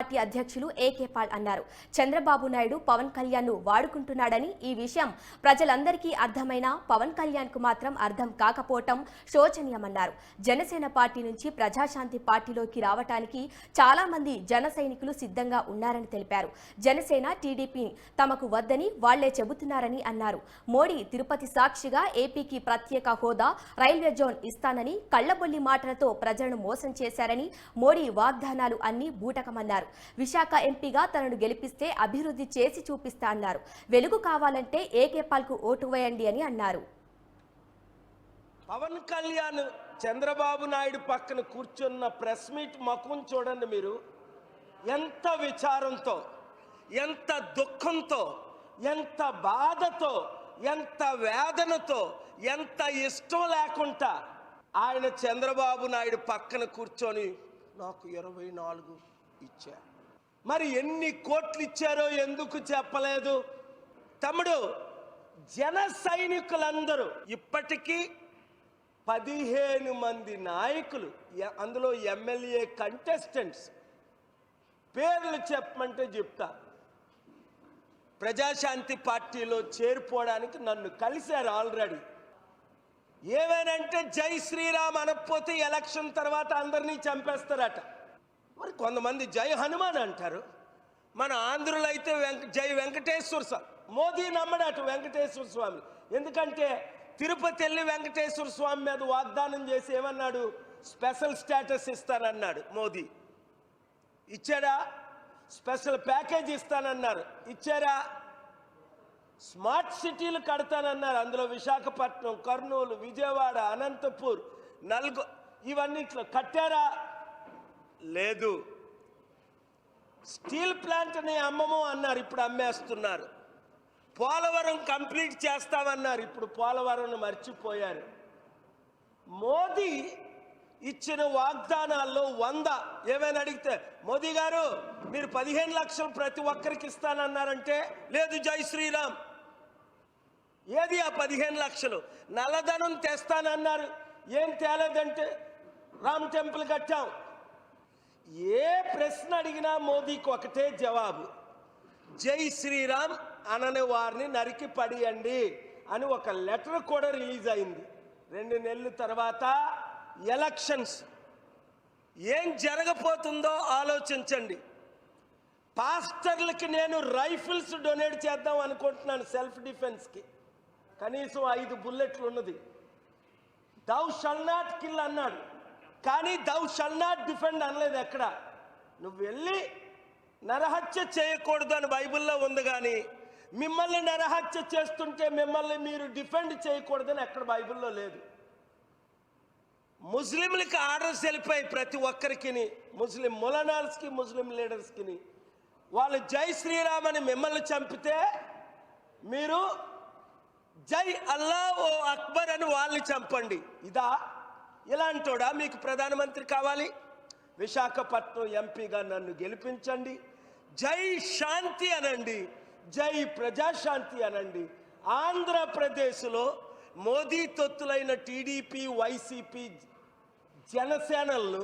Party అధ్యక్షులు AK Paul అన్నారు. చంద్రబాబు నాయుడు పవన్ కళ్యాణ్ ను వాడుకుంటున్నాడని, ఈ విషయం ప్రజలందరికీ అర్థమైనా పవన్ కళ్యాణ్ కు మాత్రం అర్థం కాకపోవటం శోచనీయమన్నారు. జనసేన పార్టీ నుంచి ప్రజాశాంతి పార్టీలోకి రావటానికి చాలా మంది జన సైనికులు సిద్ధంగా ఉన్నారని తెలిపారు. జనసేన టీడీపీ తమకు వద్దని వాళ్లే చెబుతున్నారని అన్నారు. మోడీ తిరుపతి సాక్షిగా ఏపీకి ప్రత్యేక హోదా, రైల్వే జోన్ ఇస్తానని కళ్లబొల్లి మాటలతో ప్రజలను మోసం చేశారని, మోడీ వాగ్దానాలు అన్ని బూటకమన్నారు. విశాఖ ఎంపీగా తనను గెలిపిస్తే అభివృద్ధి చేసి చూపిస్తా అన్నారు. వెలుగు కావాలంటే ఏకే పాల్ కు ఓటు వేయండి అని అన్నారు. పవన్ కళ్యాణ్ చంద్రబాబు నాయుడు పక్కన కూర్చున్న ప్రెస్ మీట్ ముఖం చూడండి. మీరు ఎంత విచారంతో, ఎంత దుఃఖంతో, ఎంత బాధతో, ఎంత వేదనతో, ఎంత ఇష్టం లేకుండా ఆయన చంద్రబాబు నాయుడు పక్కన కూర్చొని నాకు 24 ఇచ్చారు. మరి ఎన్ని కోట్లు ఇచ్చారో ఎందుకు చెప్పలేదు? తమ్ముడు, జన సైనికులందరూ ఇప్పటికీ 15 మంది నాయకులు, అందులో ఎమ్మెల్యే కంటెస్టెంట్స్ పేర్లు చెప్పమంటే చెప్తా, ప్రజాశాంతి పార్టీలో చేరిపోవడానికి నన్ను కలిశారు ఆల్రెడీ. ఏమేనంటే జై శ్రీరామ్ అనకపోతే ఎలక్షన్ తర్వాత అందరినీ చంపేస్తారట. మరి కొంతమంది జై హనుమాన్ అంటారు. మన ఆంధ్రులు అయితే జై వెంకటేశ్వర స్వామి. మోదీ నమ్మడట వెంకటేశ్వర స్వామి. ఎందుకంటే తిరుపతి వెళ్ళి వెంకటేశ్వర స్వామి మీద వాగ్దానం చేసి ఏమన్నాడు? స్పెషల్ స్టేటస్ ఇస్తానన్నాడు మోదీ. ఇచ్చాడా? స్పెషల్ ప్యాకేజ్ ఇస్తానన్నారు. ఇచ్చారా? స్మార్ట్ సిటీలు కడతానన్నారు. అందులో విశాఖపట్నం, కర్నూలు, విజయవాడ, అనంతపూర్, ఇవన్నిట్లో కట్టారా? లేదు. స్టీల్ ప్లాంట్ని అమ్మము అన్నారు, ఇప్పుడు అమ్మేస్తున్నారు. పోలవరం కంప్లీట్ చేస్తామన్నారు, ఇప్పుడు పోలవరం మర్చిపోయారు. మోదీ ఇచ్చిన వాగ్దానాల్లో 100 ఏమైనా అడిగితే, మోదీ గారు మీరు 15 లక్షలు ప్రతి ఒక్కరికి ఇస్తానన్నారంటే, లేదు జై శ్రీరామ్. ఏది ఆ 15 లక్షలు? నల్లధనం తెస్తానన్నారు, ఏం తేలేదంటే రామ్ టెంపుల్ కట్టాం. ఏ ప్రశ్న అడిగినా మోదీకి ఒకటే జవాబు, జై శ్రీరామ్ అనని వారిని నరికి పడియండి అని ఒక లెటర్ కూడా రిలీజ్ అయింది. 2 నెలల తర్వాత ఎలక్షన్స్. ఏం జరగబోతుందో ఆలోచించండి. పాస్టర్లకి నేను రైఫిల్స్ డొనేట్ చేద్దాం అనుకుంటున్నాను, సెల్ఫ్ డిఫెన్స్కి. కనీసం 5 బుల్లెట్లు ఉన్నది. దౌ షల్ నాట్ కిల్ అన్నాడు, కానీ దౌ షల్ నాట్ డిఫెండ్ అనలేదు ఎక్కడ. నువ్వు వెళ్ళి నరహత్య చేయకూడదు అని బైబిల్లో ఉంది, కానీ మిమ్మల్ని నరహత్య చేస్తుంటే మిమ్మల్ని మీరు డిఫెండ్ చేయకూడదని ఎక్కడ బైబిల్లో లేదు. ముస్లింలకి ఆర్డర్స్ వెళ్ళిపోయి ప్రతి ఒక్కరికి, ముస్లిం మొలనాల్స్కి, ముస్లిం లీడర్స్కి. వాళ్ళు జై శ్రీరామ్ అని మిమ్మల్ని చంపితే మీరు జై అల్లా ఓ అక్బర్ అని వాళ్ళని చంపండి. ఇదా? ఇలాంటోడా మీకు ప్రధానమంత్రి కావాలి? విశాఖపట్నం ఎంపీగా నన్ను గెలిపించండి, జై శాంతి అనండి, జై ప్రజాశాంతి అనండి. ఆంధ్రప్రదేశ్లో మోదీ తొత్తులైన టీడీపీ, వైసీపీ, జనసేనలను